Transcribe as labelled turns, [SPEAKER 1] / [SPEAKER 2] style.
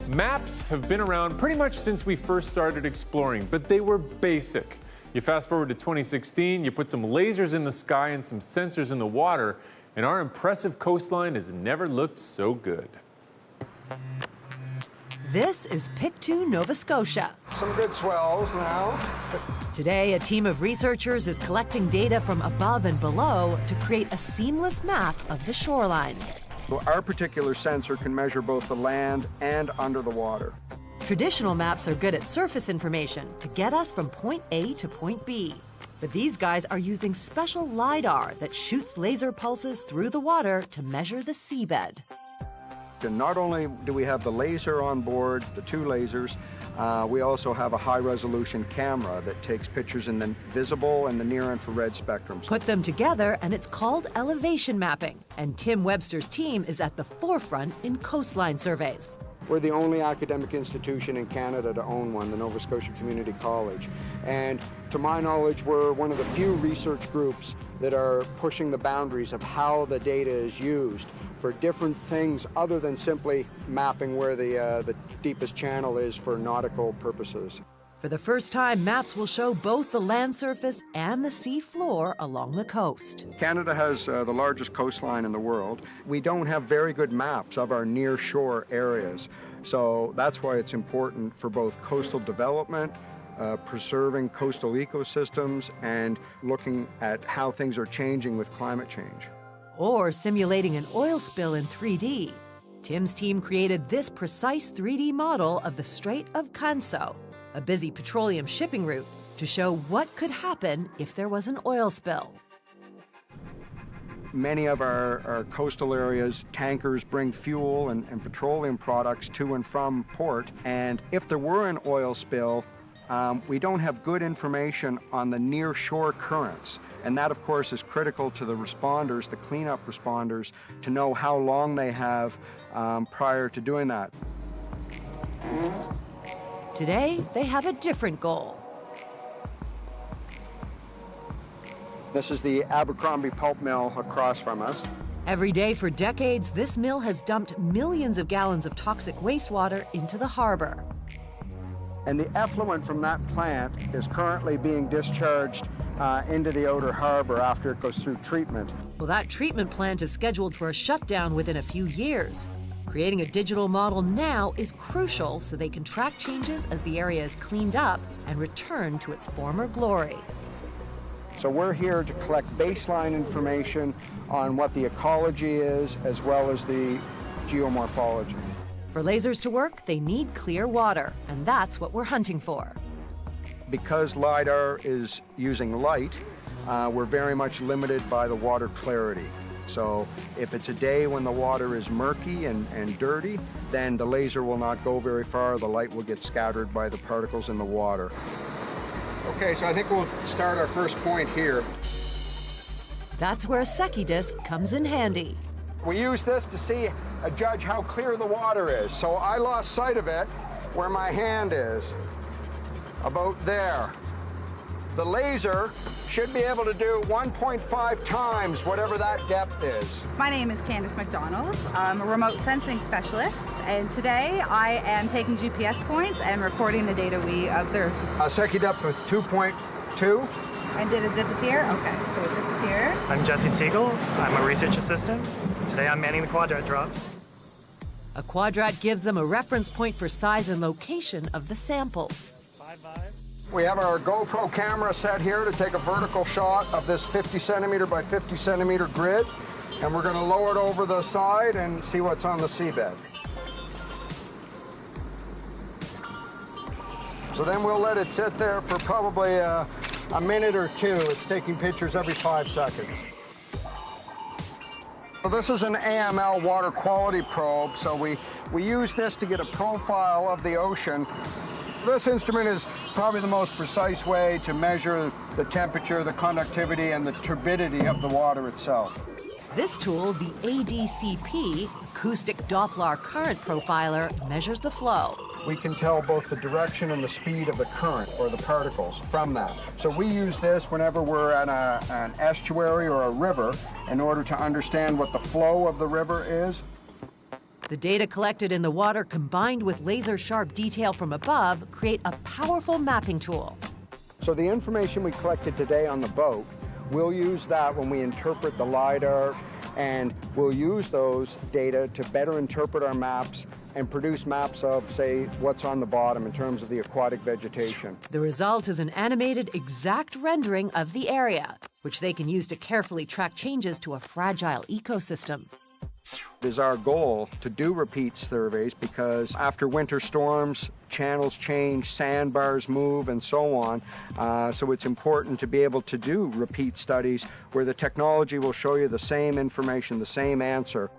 [SPEAKER 1] Maps have been around pretty much since we first started exploring, but they were basic. You fast forward to 2016, you put some lasers in the sky and some sensors in the water, and our impressive coastline has never looked so good.
[SPEAKER 2] This is Pictou, Nova Scotia.
[SPEAKER 3] Some good swells now.
[SPEAKER 2] Today, a team of researchers is collecting data from above and below to create a seamless map of the shoreline.
[SPEAKER 3] Our particular sensor can measure both the land and under the water.
[SPEAKER 2] Traditional maps are good at surface information to get us from point A to point B. But these guys are using special lidar that shoots laser pulses through the water to measure the seabed.
[SPEAKER 3] And not only do we have the laser on board, the two lasers, we also have a high-resolution camera that takes pictures in the visible and the near-infrared spectrums.
[SPEAKER 2] Put them together, and it's called elevation mapping. And Tim Webster's team is at the forefront in coastline surveys.
[SPEAKER 3] We're the only academic institution in Canada to own one, the Nova Scotia Community College. And to my knowledge, we're one of the few research groups that are pushing the boundaries of how the data is used for different things other than simply mapping where the deepest channel is for nautical purposes.
[SPEAKER 2] For the first time, maps will show both the land surface and the sea floor along the coast.
[SPEAKER 3] Canada has the largest coastline in the world. We don't have very good maps of our near-shore areas, so that's why it's important for both coastal development, preserving coastal ecosystems, and looking at how things are changing with climate change.
[SPEAKER 2] Or simulating an oil spill in 3D. Tim's team created this precise 3D model of the Strait of Canso, a busy petroleum shipping route, to show what could happen if there was an oil spill.
[SPEAKER 3] Many of our coastal areas, tankers bring fuel and petroleum products to and from port, and if there were an oil spill, we don't have good information on the near-shore currents. And that, of course, is critical to the responders, the cleanup responders, to know how long they have prior to doing that.
[SPEAKER 2] Today, they have a different goal.
[SPEAKER 3] This is the Abercrombie pulp mill across from us.
[SPEAKER 2] Every day for decades, this mill has dumped millions of gallons of toxic wastewater into the harbor.
[SPEAKER 3] And the effluent from that plant is currently being discharged into the outer harbor after it goes through treatment.
[SPEAKER 2] Well, that treatment plant is scheduled for a shutdown within a few years. Creating a digital model now is crucial so they can track changes as the area is cleaned up and return to its former glory.
[SPEAKER 3] So we're here to collect baseline information on what the ecology is as well as the geomorphology.
[SPEAKER 2] For lasers to work, they need clear water, and that's what we're hunting for.
[SPEAKER 3] Because LIDAR is using light, we're very much limited by the water clarity. So if it's a day when the water is murky and dirty, then the laser will not go very far. The light will get scattered by the particles in the water. Okay, so I think we'll start our first point here.
[SPEAKER 2] That's where a Secchi disc comes in handy.
[SPEAKER 3] We use this to judge how clear the water is. So I lost sight of it where my hand is, about there. The laser should be able to do 1.5 times whatever that depth is.
[SPEAKER 4] My name is Candice McDonald. I'm a remote sensing specialist, and today I am taking GPS points and recording the data we observed.
[SPEAKER 3] Secchi depth was 2.2.
[SPEAKER 4] And did it disappear? Okay, so it disappeared.
[SPEAKER 5] I'm Jesse Siegel. I'm a research assistant. Today I'm manning the quadrat drops.
[SPEAKER 2] A quadrat gives them a reference point for size and location of the samples.
[SPEAKER 3] We have our GoPro camera set here to take a vertical shot of this 50 centimeter by 50 centimeter grid, and we're going to lower it over the side and see what's on the seabed. So then we'll let it sit there for probably a minute or two. It's taking pictures every 5 seconds. So this is an AML water quality probe, so we use this to get a profile of the ocean. This instrument is probably the most precise way to measure the temperature, the conductivity, and the turbidity of the water itself.
[SPEAKER 2] This tool, the ADCP, Acoustic Doppler Current Profiler, measures the flow.
[SPEAKER 3] We can tell both the direction and the speed of the current, or the particles, from that. So we use this whenever we're at an estuary or a river in order to understand what the flow of the river is.
[SPEAKER 2] The data collected in the water combined with laser-sharp detail from above create a powerful mapping tool.
[SPEAKER 3] So the information we collected today on the boat, we'll use that when we interpret the lidar, and we'll use those data to better interpret our maps and produce maps of, say, what's on the bottom in terms of the aquatic vegetation.
[SPEAKER 2] The result is an animated, exact rendering of the area, which they can use to carefully track changes to a fragile ecosystem.
[SPEAKER 3] It is our goal to do repeat surveys because after winter storms, channels change, sandbars move, and so on. So it's important to be able to do repeat studies where the technology will show you the same information, the same answer,